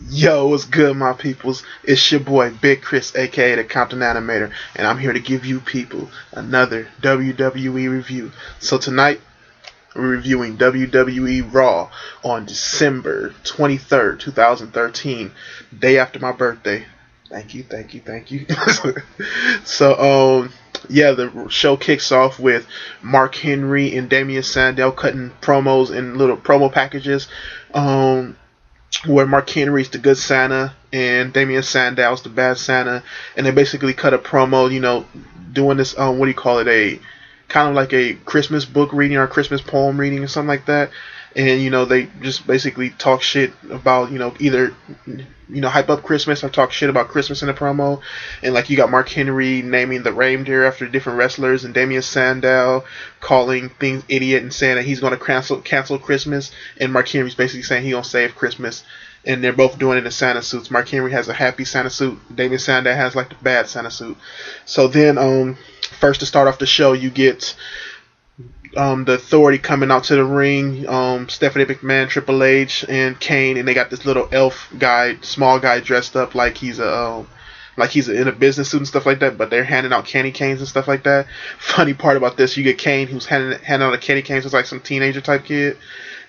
Yo, what's good, my peoples? It's your boy Big Chris, aka the Compton Animator, and I'm here to give you people another WWE review. So tonight we're reviewing WWE Raw on December 23rd, 2013, day after my birthday. Thank you, thank you, thank you. So the show kicks off with Mark Henry and Damian Sandow cutting promos in little promo packages. Where Mark Henry's the good Santa and Damian Sandow's the bad Santa, and they basically cut a promo, doing this what do you call it, a kind of like a Christmas book reading or a Christmas poem reading or something like that. And they just basically talk shit about either hype up Christmas or talk shit about Christmas in the promo. And like you got Mark Henry naming the reindeer after different wrestlers, and Damian Sandow calling things idiot and saying that he's going to cancel Christmas, and Mark Henry's basically saying he's going to save Christmas. And they're both doing it in Santa suits. Mark Henry has a happy Santa suit. Damian Sandow has like the bad Santa suit. So then first to start off the show, you get the Authority coming out to the ring, Stephanie McMahon, Triple H, and Kane, and they got this little elf guy, small guy, dressed up like he's in a business suit and stuff like that. But they're handing out candy canes and stuff like that. Funny part about this, you get Kane who's handing out a candy cane, so it's like some teenager type kid,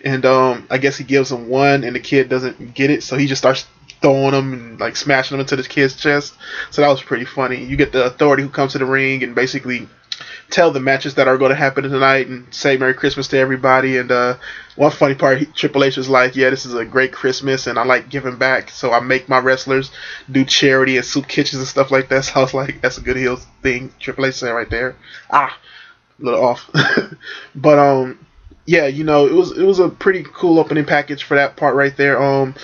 and I guess he gives him one, and the kid doesn't get it, so he just starts throwing them and like smashing them into the kid's chest. So that was pretty funny. You get the Authority who comes to the ring and basically tell the matches that are going to happen tonight and say Merry Christmas to everybody. And one funny part, Triple H was like, yeah, this is a great Christmas and I like giving back, so I make my wrestlers do charity and soup kitchens and stuff like that. So I was like, that's a good heel thing Triple H said right there. A little off. But it was a pretty cool opening package for that part right there.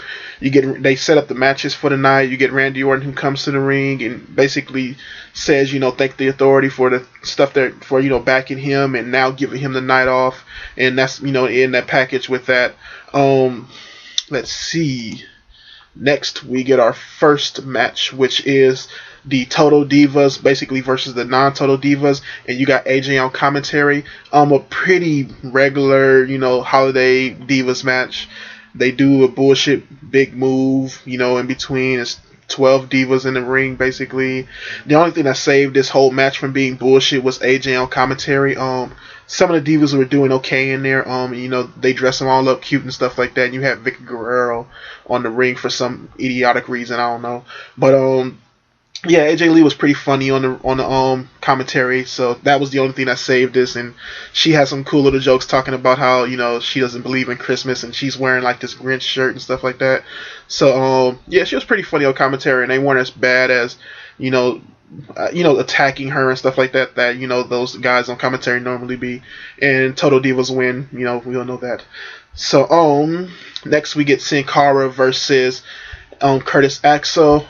They set up the matches for the night. You get Randy Orton who comes to the ring and basically says, thank the Authority for the stuff for backing him and now giving him the night off. And that's in that package with that. Let's see. Next we get our first match, which is the Total Divas basically versus the non-Total Divas, and you got AJ on commentary. A pretty regular, Holiday Divas match. They do a bullshit big move, in between. It's 12 divas in the ring, basically. The only thing that saved this whole match from being bullshit was AJ on commentary. Some of the divas were doing okay in there. They dress them all up cute and stuff like that. And you had Vicky Guerrero on the ring for some idiotic reason, I don't know. But yeah, AJ Lee was pretty funny on the commentary, so that was the only thing that saved this. And she had some cool little jokes talking about how she doesn't believe in Christmas and she's wearing like this Grinch shirt and stuff like that. So yeah, she was pretty funny on commentary, and they weren't as bad as attacking her and stuff like that those guys on commentary normally be. And Total Divas win. We all know that. So next we get Sin Cara versus Curtis Axel,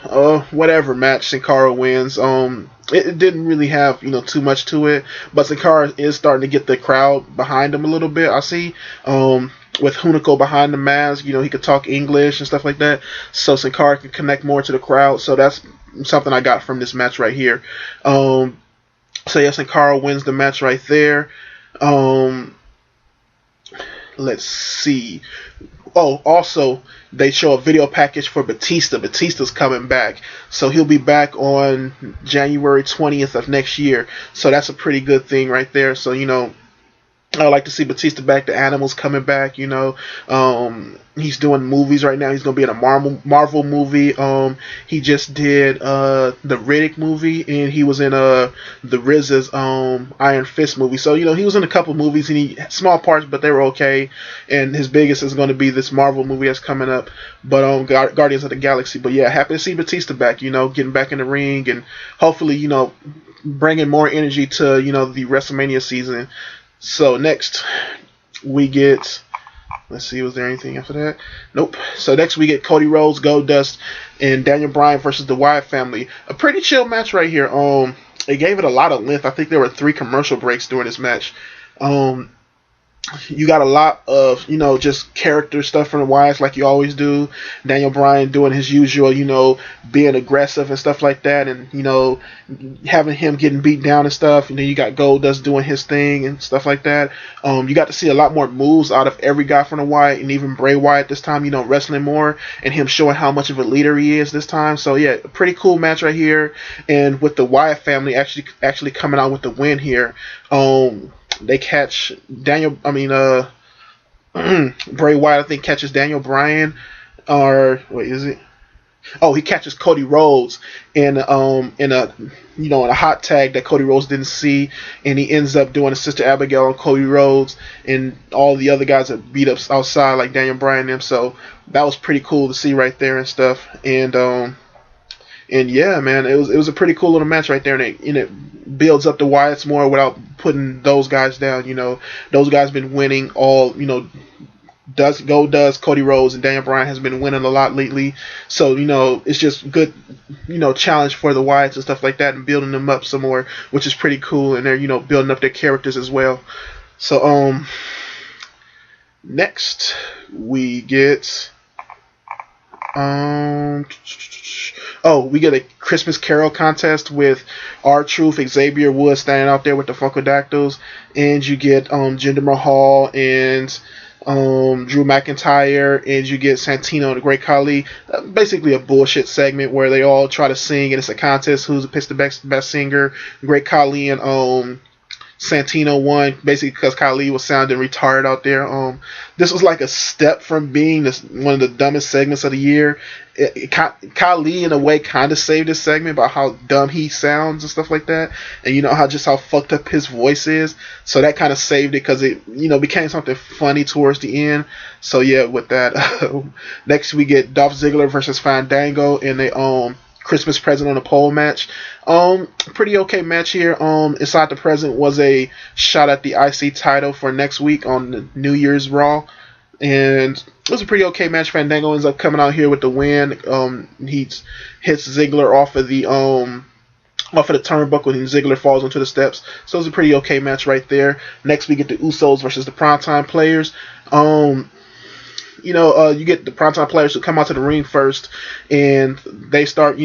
whatever match. Sin Cara wins. It didn't really have too much to it, but Sin Cara is starting to get the crowd behind him a little bit. I see with Hunico behind the mask, he could talk English and stuff like that, so Sin Cara can connect more to the crowd. So that's something I got from this match right here. So yeah, Sin Cara wins the match right there. Let's see. Oh, also, they show a video package for Batista. Batista's coming back. So he'll be back on January 20th of next year. So that's a pretty good thing right there. So, I like to see Batista back. The Animals coming back, he's doing movies right now. He's going to be in a Marvel movie. He just did the Riddick movie, and he was in the RZA's Iron Fist movie. So, he was in a couple movies, and he had small parts, but they were okay. And his biggest is going to be this Marvel movie that's coming up, but Guardians of the Galaxy. But yeah, happy to see Batista back, getting back in the ring, and hopefully, bringing more energy to, the WrestleMania season. So next we get, let's see, was there anything after that? Nope. So next we get Cody Rhodes, Goldust, and Daniel Bryan versus the Wyatt family. A pretty chill match right here. It gave it a lot of length. I think there were 3 commercial breaks during this match. You got a lot of, just character stuff from the Wyatts like you always do. Daniel Bryan doing his usual, being aggressive and stuff like that, and having him getting beat down and stuff. And then you got Goldust doing his thing and stuff like that. You got to see a lot more moves out of every guy from the Wyatt, and even Bray Wyatt this time, wrestling more and him showing how much of a leader he is this time. So yeah, a pretty cool match right here. And with the Wyatt family actually coming out with the win here. They catch Bray Wyatt, I think, catches Daniel Bryan, or wait, is it? Oh, he catches Cody Rhodes in a hot tag that Cody Rhodes didn't see, and he ends up doing a Sister Abigail on Cody Rhodes, and all the other guys that beat up outside like Daniel Bryan and them. So that was pretty cool to see right there and stuff. And yeah, man, it was a pretty cool little match right there, and it builds up the Wyatts more without putting those guys down. Those guys been winning all. Cody Rhodes, and Daniel Bryan has been winning a lot lately. So it's just good, challenge for the Wyatts and stuff like that, and building them up some more, which is pretty cool. And they're building up their characters as well. So next we get. We get a Christmas Carol contest with R-Truth, Xavier Woods standing out there with the Funkadactyls, and you get Jinder Mahal and Drew McIntyre, and you get Santino and the Great Khali. Basically a bullshit segment where they all try to sing, and it's a contest who's picks the best singer. Great Khali and Santino won basically because Khali was sounding retarded out there. This was like a step from being one of the dumbest segments of the year. Khali in a way kind of saved this segment by how dumb he sounds and stuff like that, and how fucked up his voice is. So that kind of saved it because it became something funny towards the end. So yeah, with that, next we get Dolph Ziggler versus Fandango in a Christmas present on a pole match. Pretty okay match here. Inside the present was a shot at the IC title for next week on the New Year's Raw, and it was a pretty okay match. Fandango ends up coming out here with the win. He hits Ziggler off of the turnbuckle, and Ziggler falls onto the steps. So it was a pretty okay match right there. Next we get the Usos versus the Primetime Players. You get the Primetime Players who come out to the ring first, and they start,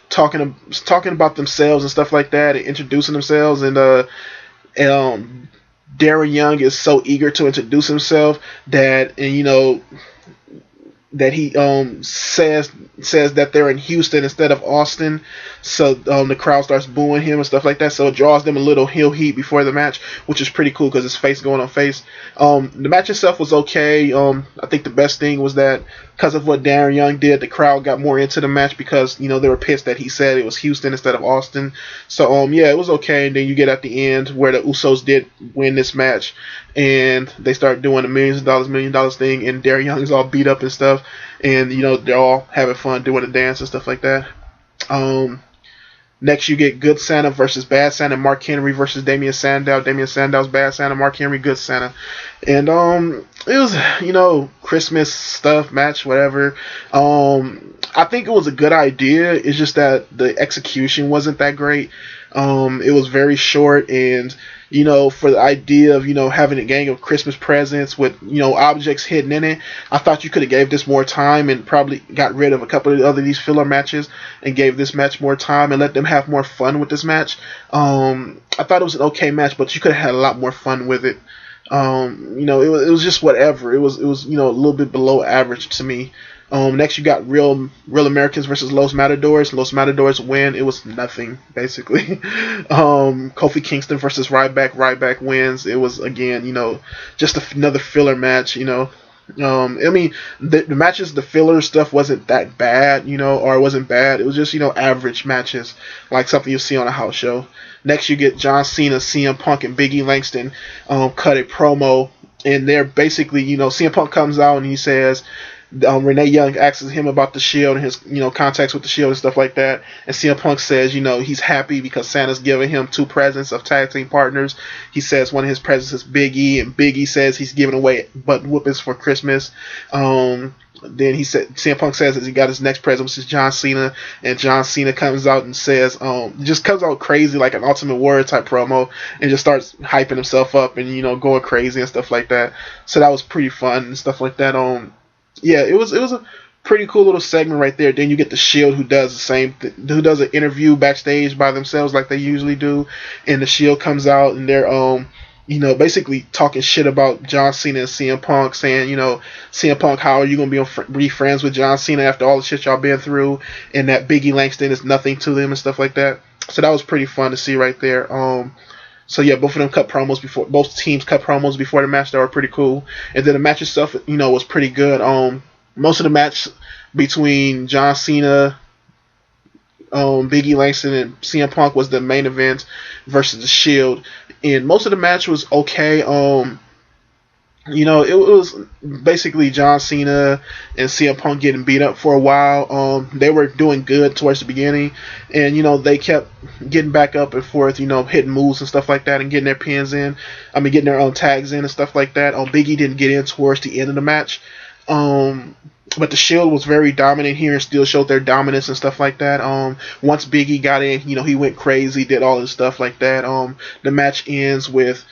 talking about themselves and stuff like that, and introducing themselves. And Darren Young is so eager to introduce himself that he says that they're in Houston instead of Austin. So the crowd starts booing him and stuff like that. So it draws them a little heel heat before the match, which is pretty cool because it's face going on face. The match itself was okay. I think the best thing was that because of what Darren Young did, the crowd got more into the match because they were pissed that he said it was Houston instead of Austin. So yeah, it was okay. And then you get at the end where the Usos did win this match, and they start doing the $1 million thing, and Darren Young is all beat up and stuff, and they're all having fun doing the dance and stuff like that. Next you get Good Santa versus Bad Santa, Mark Henry versus Damien Sandow. Damien Sandow's Bad Santa, Mark Henry Good Santa. And it was Christmas stuff match, whatever. I think it was a good idea. It's just that the execution wasn't that great. It was very short, and for the idea of having a gang of Christmas presents with objects hidden in it, I thought you could have gave this more time and probably got rid of a couple of these filler matches and gave this match more time and let them have more fun with this match. I thought it was an okay match, but you could have had a lot more fun with it. It was just whatever. It was a little bit below average to me. Next you got Real Americans versus Los Matadors. Los Matadors win. It was nothing, basically. Kofi Kingston versus Ryback. Ryback wins. It was, again, just another filler match, the matches, the filler stuff wasn't that bad, or it wasn't bad. It was just, average matches, like something you see on a house show. Next you get John Cena, CM Punk, and Biggie Langston cut a promo, and they're basically, CM Punk comes out and he says, Renee Young asks him about the Shield and his contacts with the Shield and stuff like that. And CM Punk says he's happy because Santa's giving him 2 presents of tag team partners. He says one of his presents is Big E, and Big E says he's giving away butt whoopings for Christmas. Then CM Punk says that he got his next present, which is John Cena, and John Cena comes out and says, just comes out crazy like an Ultimate Warrior type promo, and just starts hyping himself up and going crazy and stuff like that. So that was pretty fun and stuff like that. Yeah, it was a pretty cool little segment right there. Then you get the Shield, who does the same, who does an interview backstage by themselves like they usually do, and the Shield comes out and they're basically talking shit about John Cena and CM Punk, saying, CM Punk, how are you going to be friends with John Cena after all the shit y'all been through, and that Biggie Langston is nothing to them and stuff like that. So that was pretty fun to see right there. So yeah, both teams cut promos before the match that were pretty cool, and then the match itself, was pretty good. Most of the match between John Cena, Biggie Langston, and CM Punk was the main event versus the Shield, and most of the match was okay. It was basically John Cena and CM Punk getting beat up for a while. They were doing good towards the beginning, and they kept getting back up and forth, hitting moves and stuff like that, and getting their pins in. Getting their own tags in and stuff like that. Biggie didn't get in towards the end of the match. But the Shield was very dominant here and still showed their dominance and stuff like that. Once Biggie got in, he went crazy, did all this stuff like that. The match ends with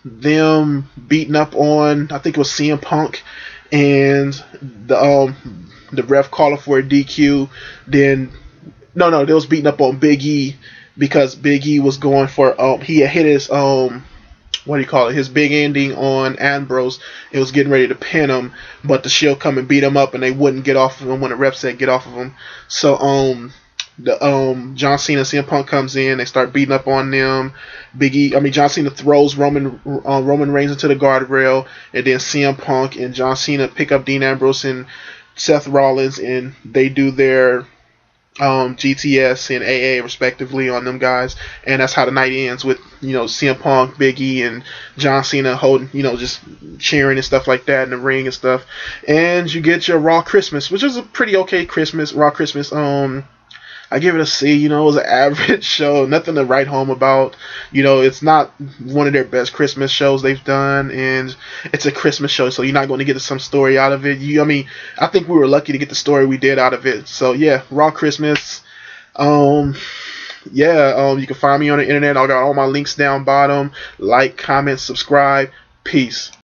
them beating up on, I think it was CM Punk, and the ref calling for a DQ. Then they was beating up on Big E because Big E was going for he had hit his his big ending on Ambrose. It was getting ready to pin him, but the Shield come and beat him up, and they wouldn't get off of him when the ref said get off of him. So John Cena and CM Punk comes in, they start beating up on them. John Cena throws Roman Reigns into the guardrail, and then CM Punk and John Cena pick up Dean Ambrose and Seth Rollins, and they do their GTS and AA respectively on them guys, and that's how the night ends with CM Punk, Big E, and John Cena holding just cheering and stuff like that in the ring and stuff, and you get your Raw Christmas, which is a pretty okay Raw Christmas. I give it a C. It was an average show, nothing to write home about. It's not one of their best Christmas shows they've done, and it's a Christmas show, so you're not going to get some story out of it. I think we were lucky to get the story we did out of it. So yeah, Raw Christmas. You can find me on the internet. I got all my links down bottom. Like, comment, subscribe. Peace.